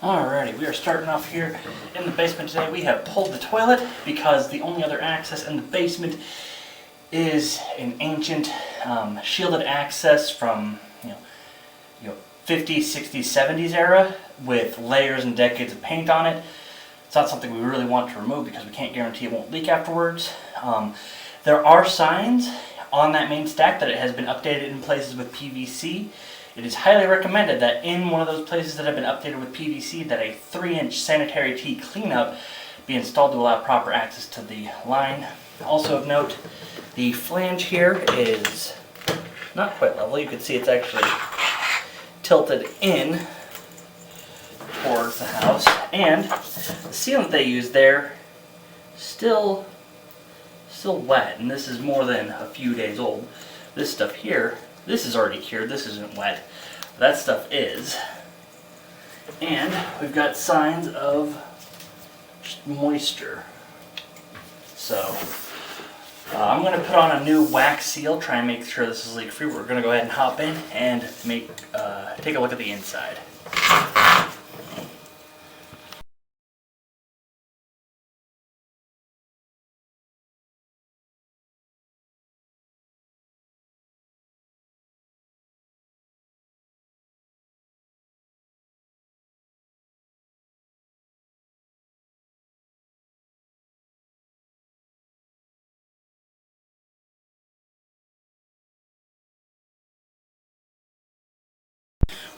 Alrighty, we are starting off here in the basement today. We have pulled the toilet because the only other access in the basement is an ancient shielded access from you know 50s, 60s, 70s era with layers and decades of paint on it. It's not something we really want to remove because we can't guarantee it won't leak afterwards. There are signs on that main stack that it has been updated in places with PVC. It is highly recommended that in one of those places that have been updated with PVC that a 3-inch sanitary tee cleanup be installed to allow proper access to the line. Also of note, the flange here is not quite level. You can see it's actually tilted in towards the house, and the sealant they use there still wet, and this is more than a few days old. This stuff here, this is already cured, this isn't wet. That stuff is. And we've got signs of just moisture. So I'm going to put on a new wax seal, try and make sure this is leak free. We're going to go ahead and hop in and take a look at the inside.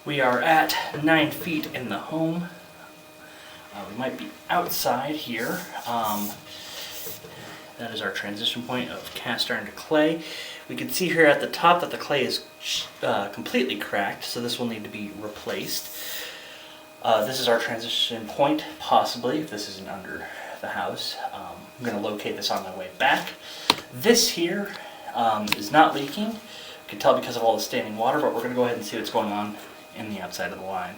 We are at 9 feet in the home. We might be outside here. That is our transition point of cast iron to clay. We can see here at the top that the clay is completely cracked, so this will need to be replaced. This is our transition point, possibly, if this isn't under the house. I'm going to locate this on my way back. This here is not leaking. You can tell because of all the standing water, but we're going to go ahead and see what's going on in the outside of the line.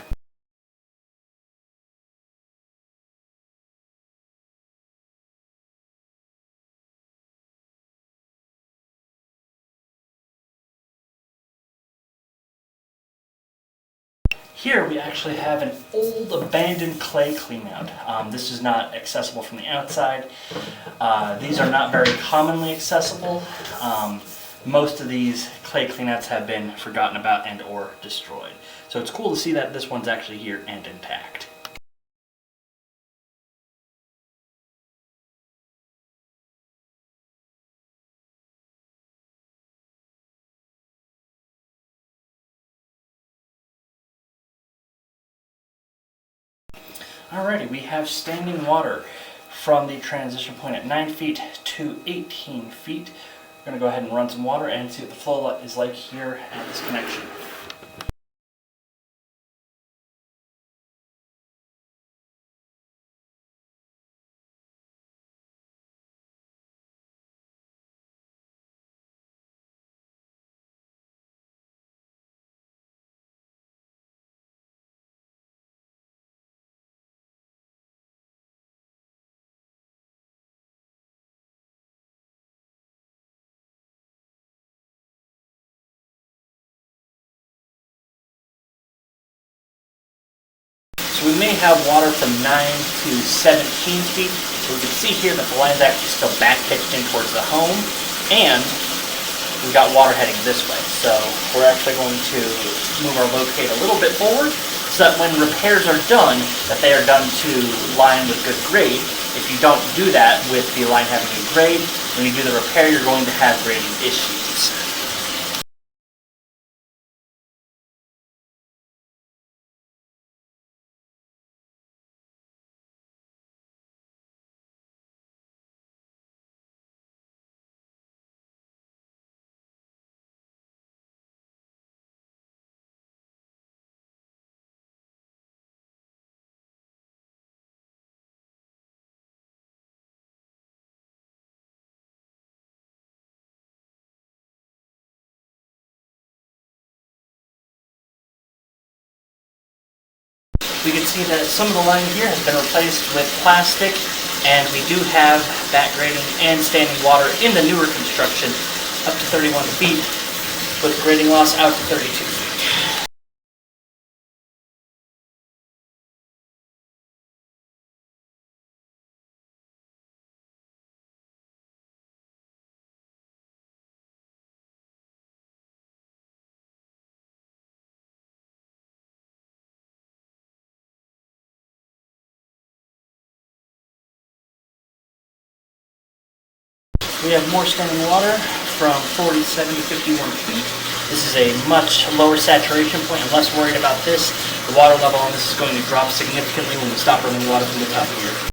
Here we actually have an old abandoned clay cleanout. This is not accessible from the outside. These are not very commonly accessible. Most of these clay cleanouts have been forgotten about and or destroyed. So it's cool to see that this one's actually here and intact. Alrighty, we have standing water from the transition point at 9 feet to 18 feet. We're going to go ahead and run some water and see what the flow is like here at this connection. So we may have water from 9 to 17 feet. So we can see here that the line's actually still back pitched in towards the home, and we've got water heading this way. So we're actually going to move our locate a little bit forward so that when repairs are done, that they are done to line with good grade. If you don't do that with the line having a grade, when you do the repair, you're going to have grading issues. We can see that some of the line here has been replaced with plastic, and we do have back grading and standing water in the newer construction up to 31 feet, with grading loss out to 32 feet. We have more standing water from 47 to 51 feet. This is a much lower saturation point. I'm less worried about this. The water level on this is going to drop significantly when we stop running water from the top here.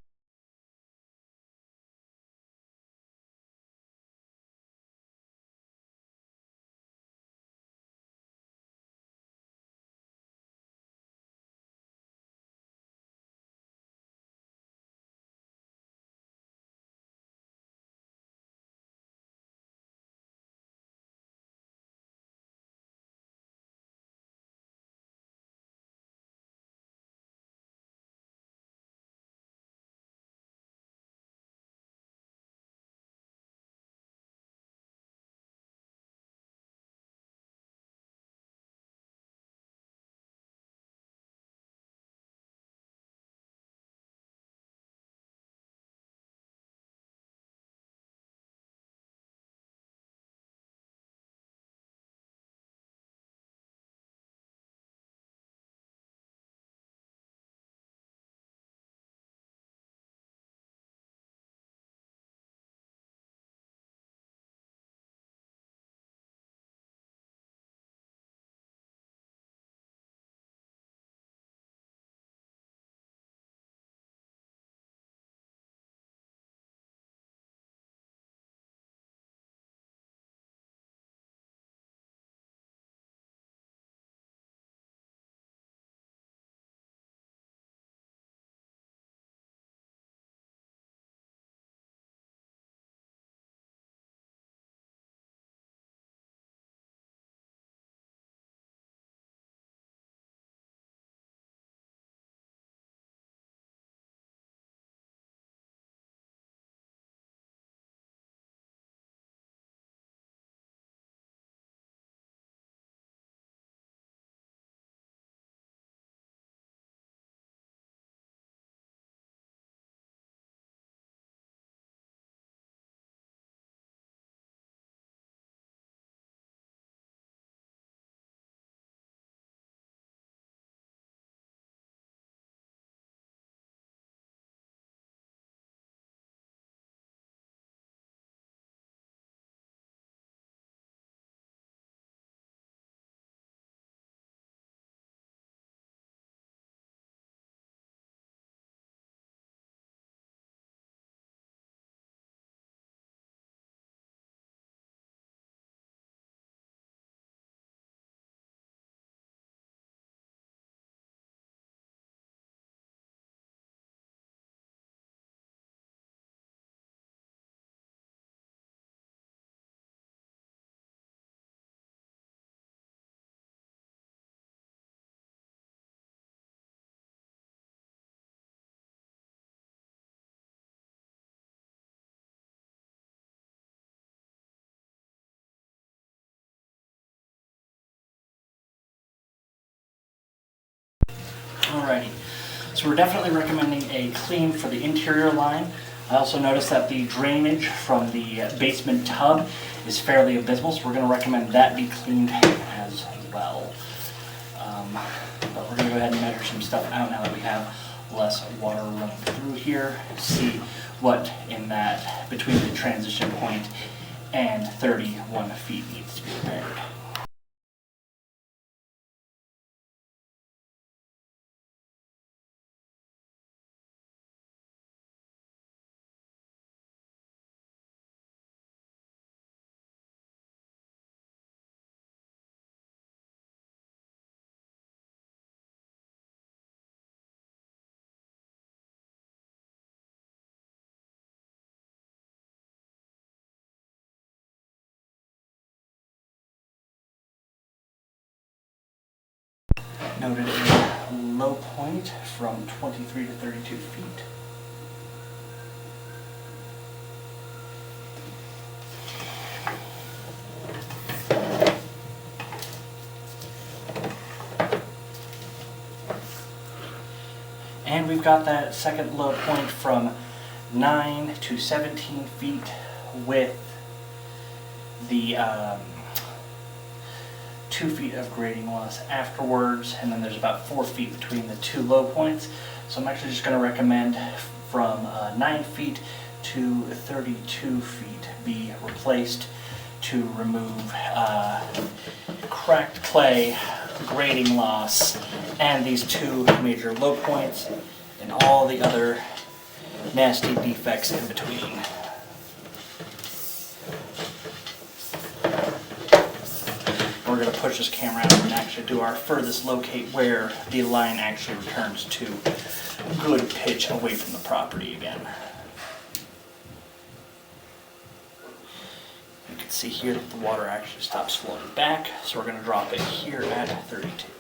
Alrighty, so we're definitely recommending a clean for the interior line. I also noticed that the drainage from the basement tub is fairly abysmal, so we're going to recommend that be cleaned as well. But we're going to go ahead and measure some stuff out now that we have less water running through here. See what in that between the transition point and 31 feet needs to be repaired. Noted a low point from 23 to 32 feet. And we've got that second low point from 9 to 17 feet with the 2 feet of grading loss afterwards, and then there's about 4 feet between the two low points. So I'm actually just going to recommend from 9 feet to 32 feet be replaced to remove cracked clay, grading loss, and these two major low points, and all the other nasty defects in between. We're going to push this camera out and actually do our furthest locate where the line actually returns to good pitch away from the property again. You can see here that the water actually stops flowing back, so we're going to drop it here at 32.